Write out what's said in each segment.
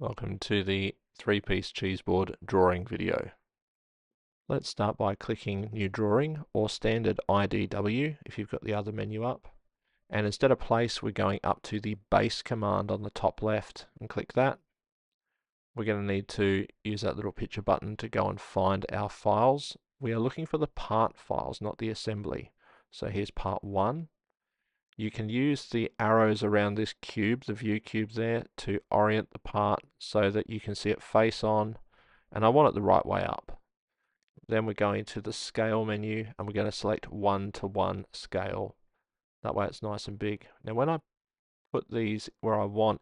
Welcome to the three-piece cheese board drawing video. Let's start by clicking New Drawing or Standard IDW if you've got the other menu up. And instead of Place, we're going up to the Base command on the top left and click that. We're going to need to use that little picture button to go and find our files. We are looking for the part files, not the assembly. So here's part 1. You can use the arrows around this cube, the view cube there, to orient the part so that you can see it face on, and I want it the right way up. Then we're going to the scale menu and we're going to select 1:1 scale. That way it's nice and big. Now when I put these where I want,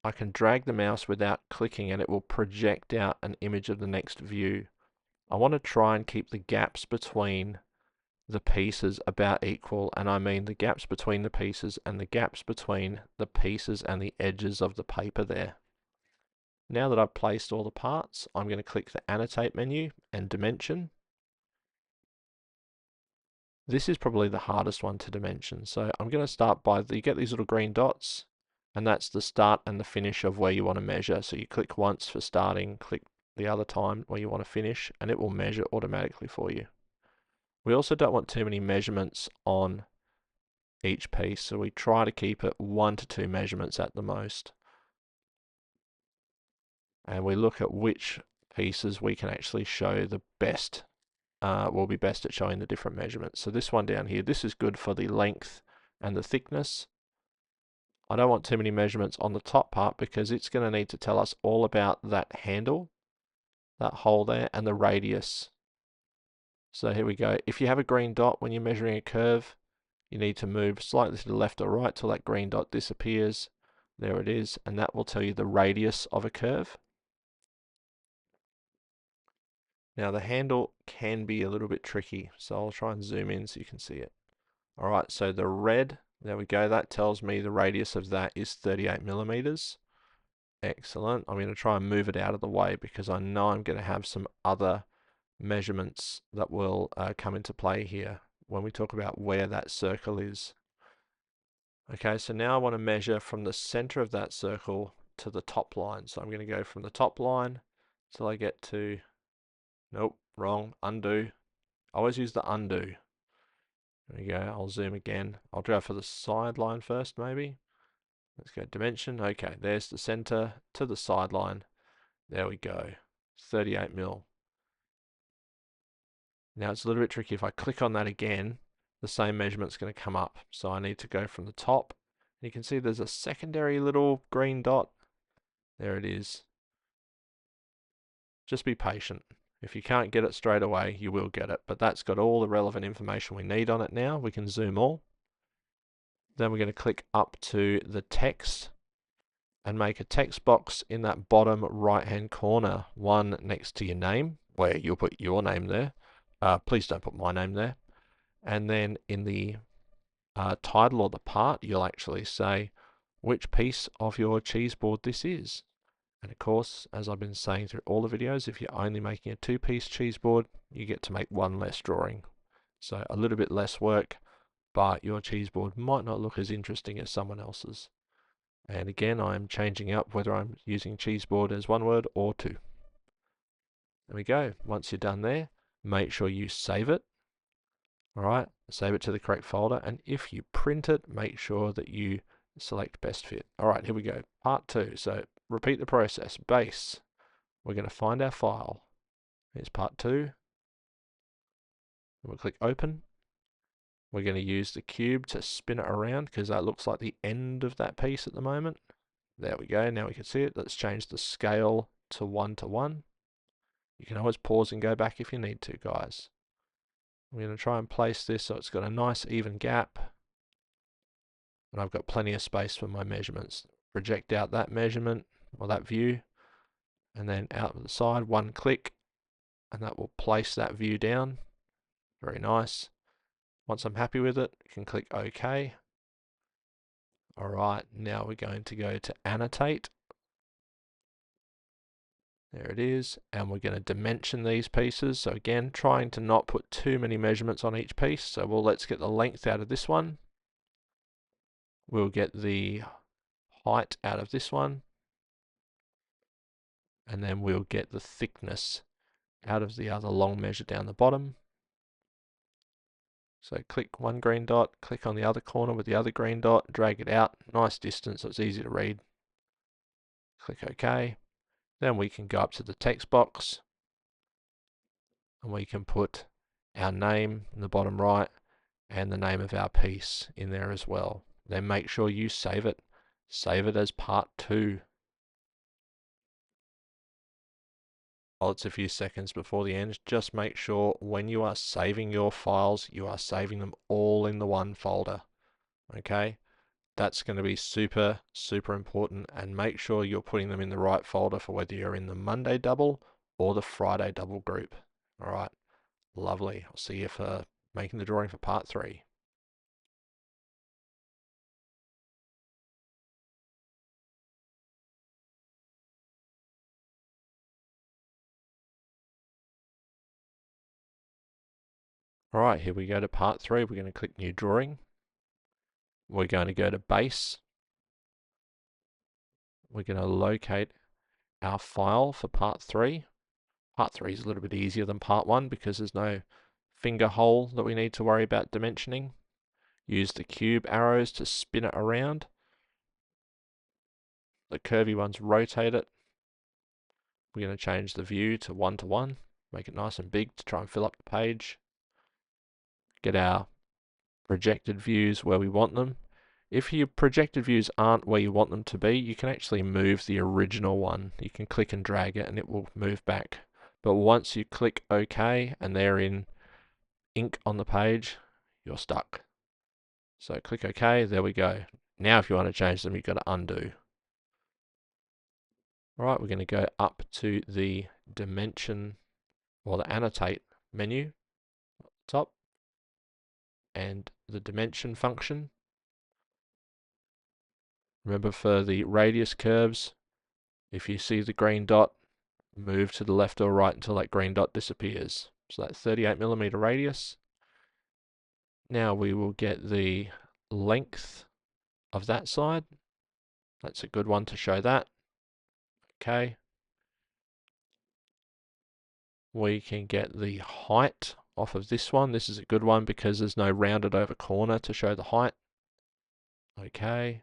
I can drag the mouse without clicking and it will project out an image of the next view. I want to try and keep the gaps between the pieces about equal, and I mean the gaps between the pieces and the gaps between the pieces and the edges of the paper there. Now that I've placed all the parts, I'm going to click the Annotate menu and Dimension. This is probably the hardest one to dimension, so I'm going to start by, you get these little green dots, and that's the start and the finish of where you want to measure. So you click once for starting, click the other time where you want to finish, and it will measure automatically for you. We also don't want too many measurements on each piece, so we try to keep it 1 to 2 measurements at the most. And we look at which pieces we can actually show the best, will be best at showing the different measurements. So this one down here, this is good for the length and the thickness. I don't want too many measurements on the top part because it's going to need to tell us all about that handle, that hole there, and the radius. So here we go. If you have a green dot when you're measuring a curve, you need to move slightly to the left or right till that green dot disappears. There it is, and that will tell you the radius of a curve. Now the handle can be a little bit tricky, so I'll try and zoom in so you can see it. Alright, so the red, there we go, that tells me the radius of that is 38 millimeters. Excellent. I'm going to try and move it out of the way because I know I'm going to have some other measurements that will come into play here when we talk about where that circle is. Okay, so now I want to measure from the center of that circle to the top line. So I'm going to go from the top line till I get to, nope, wrong, undo. I always use the undo. There we go, I'll zoom again. I'll go for the side line first, maybe. Let's go dimension. Okay, there's the center to the sideline. There we go, 38 mil. Now it's a little bit tricky. If I click on that again, the same measurement's going to come up. So I need to go from the top. You can see there's a secondary little green dot. There it is. Just be patient. If you can't get it straight away, you will get it. But that's got all the relevant information we need on it now. We can zoom all. Then we're going to click up to the text and make a text box in that bottom right hand corner, one next to your name, where you'll put your name there. Please don't put my name there. And then in the title or the part, you'll actually say which piece of your cheese board this is. And of course, as I've been saying through all the videos, if you're only making a 2-piece cheese board, you get to make one less drawing. So a little bit less work, but your cheese board might not look as interesting as someone else's. And again, I'm changing up whether I'm using cheese board as one word or two. There we go. Once you're done there, make sure you save it. Alright, save it to the correct folder, and if you print it, make sure that you select best fit. Alright, here we go. Part 2. So repeat the process. Base. We're going to find our file. Here's part 2. We'll click open. We're going to use the cube to spin it around because that looks like the end of that piece at the moment. There we go. Now we can see it. Let's change the scale to 1:1. You can always pause and go back if you need to, guys. I'm going to try and place this so it's got a nice even gap. And I've got plenty of space for my measurements. Project out that measurement, or that view, and then out the side, one click, and that will place that view down. Very nice. Once I'm happy with it, I can click OK. Alright, now we're going to go to Annotate. There it is, and we're going to dimension these pieces. So again, trying to not put too many measurements on each piece. So let's get the length out of this one. We'll get the height out of this one. and then we'll get the thickness out of the other long measure down the bottom. So click one green dot, click on the other corner with the other green dot, drag it out, nice distance so it's easy to read. Click OK. Then we can go up to the text box and we can put our name in the bottom right and the name of our piece in there as well. Then make sure you save it. Save it as part 2. While it's a few seconds before the end, just make sure when you are saving your files, you are saving them all in the one folder. Okay? That's going to be super, super important, and make sure you're putting them in the right folder for whether you're in the Monday double or the Friday double group. All right, lovely. I'll see you for making the drawing for part 3. All right, here we go to part 3. We're going to click New Drawing. We're going to go to Base. We're going to locate our file for part 3. Part 3 is a little bit easier than part 1 because there's no finger hole that we need to worry about dimensioning. Use the cube arrows to spin it around. The curvy ones rotate it. We're going to change the view to 1:1, make it nice and big to try and fill up the page. Get our projected views where we want them. If your projected views aren't where you want them to be, you can actually move the original one. You can click and drag it and it will move back. But once you click OK and they're in ink on the page, you're stuck. So click OK, there we go. Now if you want to change them, you've got to undo. All right, we're going to go up to the dimension or the annotate menu, top, and the dimension function. Remember for the radius curves, if you see the green dot, move to the left or right until that green dot disappears. So that's 38mm radius. Now we will get the length of that side. That's a good one to show that. Okay. We can get the height off of this one. This is a good one because there's no rounded over corner to show the height. Okay.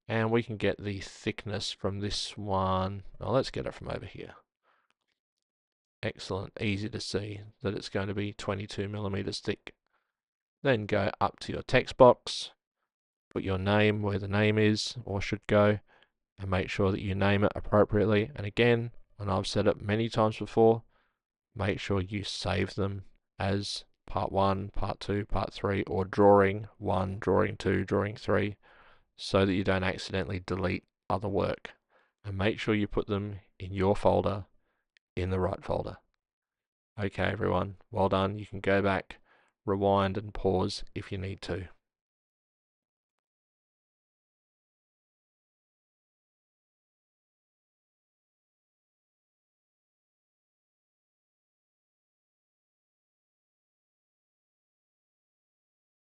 And we can get the thickness from this one. Now let's get it from over here. Excellent, easy to see that it's going to be 22mm thick. Then go up to your text box, put your name where the name is or should go, and make sure that you name it appropriately. And again, and I've said it many times before, make sure you save them as part 1, part 2, part 3, or drawing 1, drawing 2, drawing 3, so that you don't accidentally delete other work. And make sure you put them in your folder, in the right folder. Okay everyone, well done. You can go back, rewind and pause if you need to.